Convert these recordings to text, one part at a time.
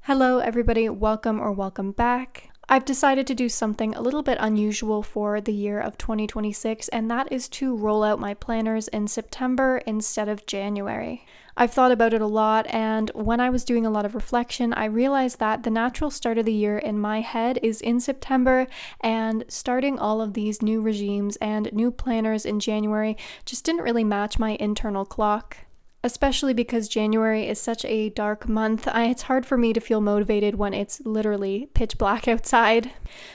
Hello everybody, welcome back. I've decided to do something a little bit unusual for the year of 2026, and that is to roll out my planners in September instead of January. I've thought about it a lot, and when I was doing a lot of reflection, I realized that the natural start of the year in my head is in September, and starting all of these new regimes and new planners in January just didn't really match my internal clock. Especially because January is such a dark month, it's hard for me to feel motivated when it's literally pitch black outside.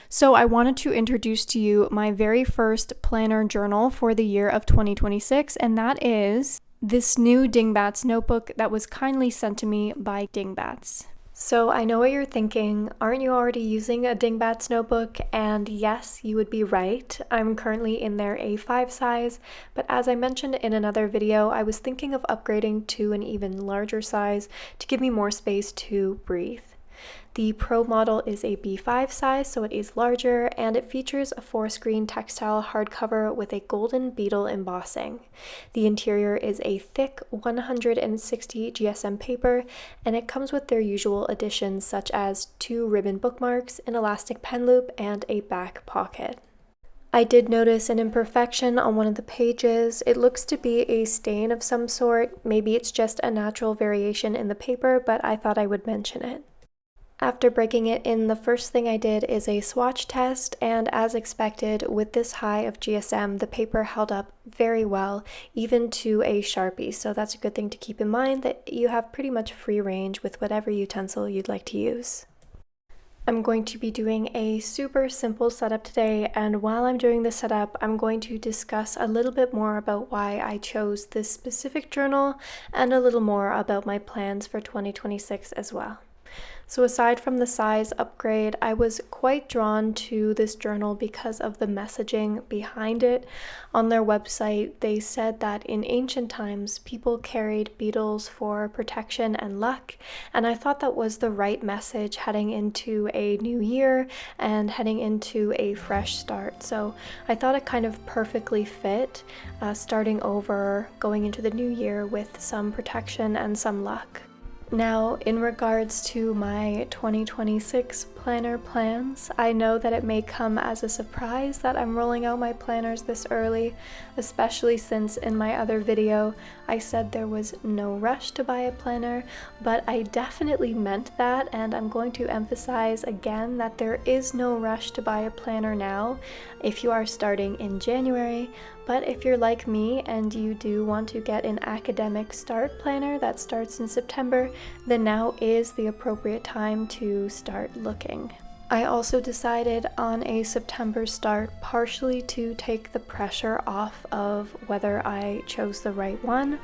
So I wanted to introduce to you my very first planner journal for the year of 2026, and that is this new Dingbats notebook that was kindly sent to me by Dingbats. So I know what you're thinking, aren't you already using a Dingbats notebook? And yes, you would be right. I'm currently in their A5 size, but as I mentioned in another video, I was thinking of upgrading to an even larger size to give me more space to breathe. The Pro model is a B5 size, so it is larger, and it features a 4-screen textile hardcover with a golden beetle embossing. The interior is a thick 160 GSM paper, and it comes with their usual additions such as 2 ribbon bookmarks, an elastic pen loop, and a back pocket. I did notice an imperfection on one of the pages. It looks to be a stain of some sort. Maybe it's just a natural variation in the paper, but I thought I would mention it. After breaking it in, the first thing I did is a swatch test, and as expected, with this high of GSM, the paper held up very well, even to a Sharpie, so that's a good thing to keep in mind, that you have pretty much free range with whatever utensil you'd like to use. I'm going to be doing a super simple setup today, and while I'm doing the setup, I'm going to discuss a little bit more about why I chose this specific journal, and a little more about my plans for 2026 as well. So aside from the size upgrade, I was quite drawn to this journal because of the messaging behind it. On their website, they said that in ancient times, people carried beetles for protection and luck, and I thought that was the right message heading into a new year and heading into a fresh start. So I thought it kind of perfectly fit, starting over, going into the new year with some protection and some luck. Now, in regards to my 2026 planner plans, I know that it may come as a surprise that I'm rolling out my planners this early, especially since in my other video I said there was no rush to buy a planner, but I definitely meant that, and I'm going to emphasize again that there is no rush to buy a planner now if you are starting in January. But if you're like me and you do want to get an academic start planner that starts in September, then now is the appropriate time to start looking. I also decided on a September start partially to take the pressure off of whether I chose the right one,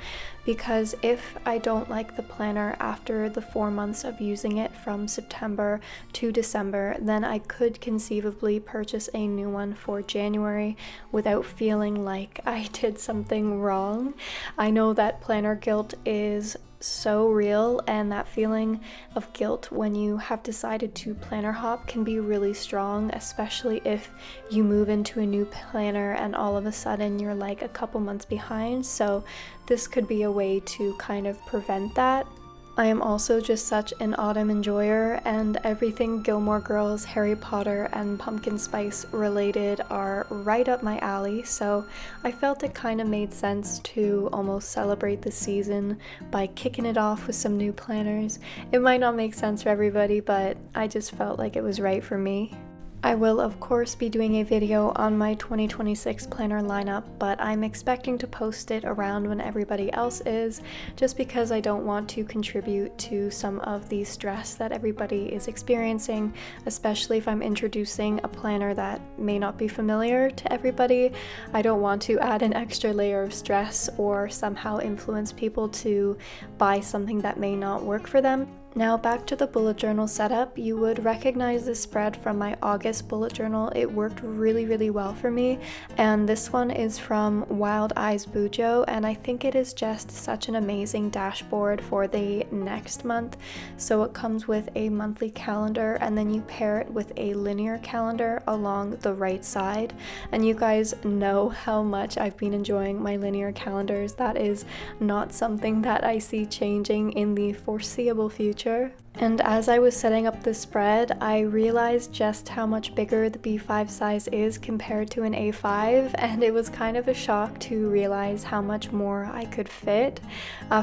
because if I don't like the planner after the 4 months of using it from September to December, then I could conceivably purchase a new one for January without feeling like I did something wrong. I know that planner guilt is so real, and that feeling of guilt when you have decided to planner hop can be really strong, especially if you move into a new planner and all of a sudden you're like a couple months behind. So this could be a way to kind of prevent that. I am also just such an autumn enjoyer, and everything Gilmore Girls, Harry Potter, and pumpkin spice related are right up my alley, so I felt it kind of made sense to almost celebrate the season by kicking it off with some new planners. It might not make sense for everybody, but I just felt like it was right for me. I will of course be doing a video on my 2026 planner lineup, but I'm expecting to post it around when everybody else is, just because I don't want to contribute to some of the stress that everybody is experiencing, especially if I'm introducing a planner that may not be familiar to everybody. I don't want to add an extra layer of stress or somehow influence people to buy something that may not work for them. Now back to the bullet journal setup. You would recognize this spread from my August bullet journal. It worked really well for me, and this one is from Wild Eyes Bujo, and I think it is just such an amazing dashboard for the next month. So it comes with a monthly calendar, and then you pair it with a linear calendar along the right side, and you guys know how much I've been enjoying my linear calendars. That is not something that I see changing in the foreseeable future. And as I was setting up this spread, I realized just how much bigger the B5 size is compared to an A5, and it was kind of a shock to realize how much more I could fit.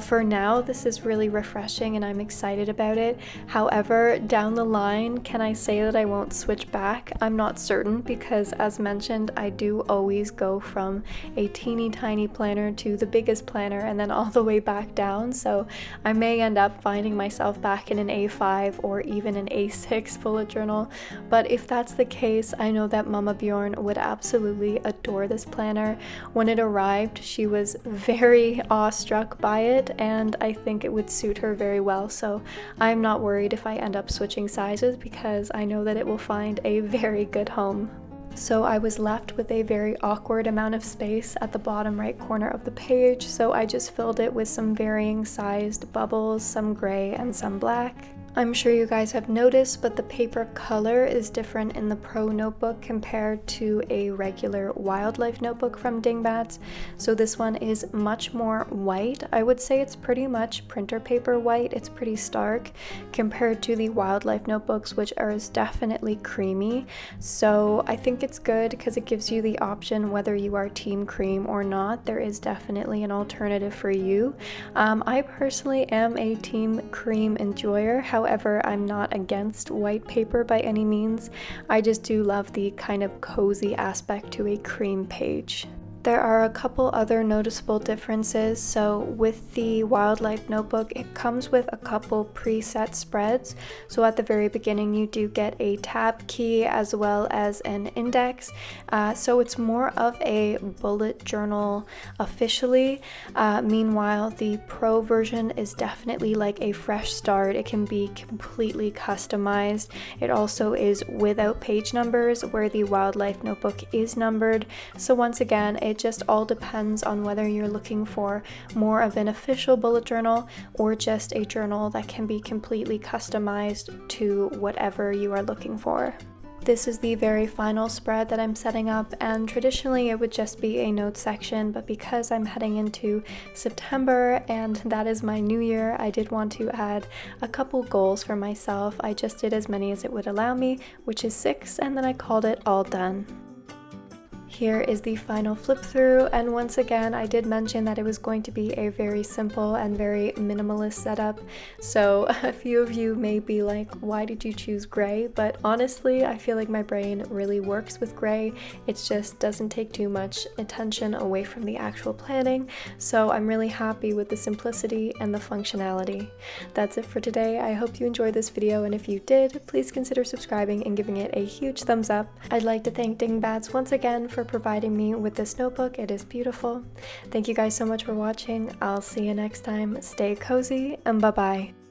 For now, this is really refreshing and I'm excited about it. However, down the line, can I say that I won't switch back? I'm not certain because, as mentioned, I do always go from a teeny tiny planner to the biggest planner and then all the way back down, so I may end up finding myself back in an A5 or even an A6 bullet journal. But if that's the case, I know that Mama Bjorn would absolutely adore this planner. When it arrived, she was very awestruck by it, and I think it would suit her very well, so I'm not worried if I end up switching sizes because I know that it will find a very good home. So I was left with a very awkward amount of space at the bottom right corner of the page, so I just filled it with some varying sized bubbles, some gray and some black. I'm sure you guys have noticed, but the paper color is different in the Pro notebook compared to a regular wildlife notebook from Dingbats. So this one is much more white. I would say it's pretty much printer paper white. It's pretty stark compared to the wildlife notebooks, which are definitely creamy. So I think it's good because it gives you the option whether you are team cream or not. There is definitely an alternative for you. I personally am a team cream enjoyer. However, I'm not against white paper by any means. I just do love the kind of cozy aspect to a cream page. There are a couple other noticeable differences. So with the wildlife notebook, it comes with a couple preset spreads. So at the very beginning, you do get a tab key as well as an index. So it's more of a bullet journal officially. Meanwhile, the Pro version is definitely like a fresh start. It can be completely customized. It also is without page numbers, where the wildlife notebook is numbered. So once again, it just all depends on whether you're looking for more of an official bullet journal or just a journal that can be completely customized to whatever you are looking for. This is the very final spread that I'm setting up, and traditionally it would just be a notes section, but because I'm heading into September and that is my new year, I did want to add a couple goals for myself. I just did as many as it would allow me, which is 6, and then I called it all done. Here is the final flip through, and once again I did mention that it was going to be a very simple and very minimalist setup, so a few of you may be like, why did you choose gray? But honestly, I feel like my brain really works with gray. It just doesn't take too much attention away from the actual planning, so I'm really happy with the simplicity and the functionality. That's it for today. I hope you enjoyed this video, and if you did, please consider subscribing and giving it a huge thumbs up. I'd like to thank Dingbats once again for providing me with this notebook. It is beautiful. Thank you guys so much for watching. I'll see you next time. Stay cozy and bye-bye.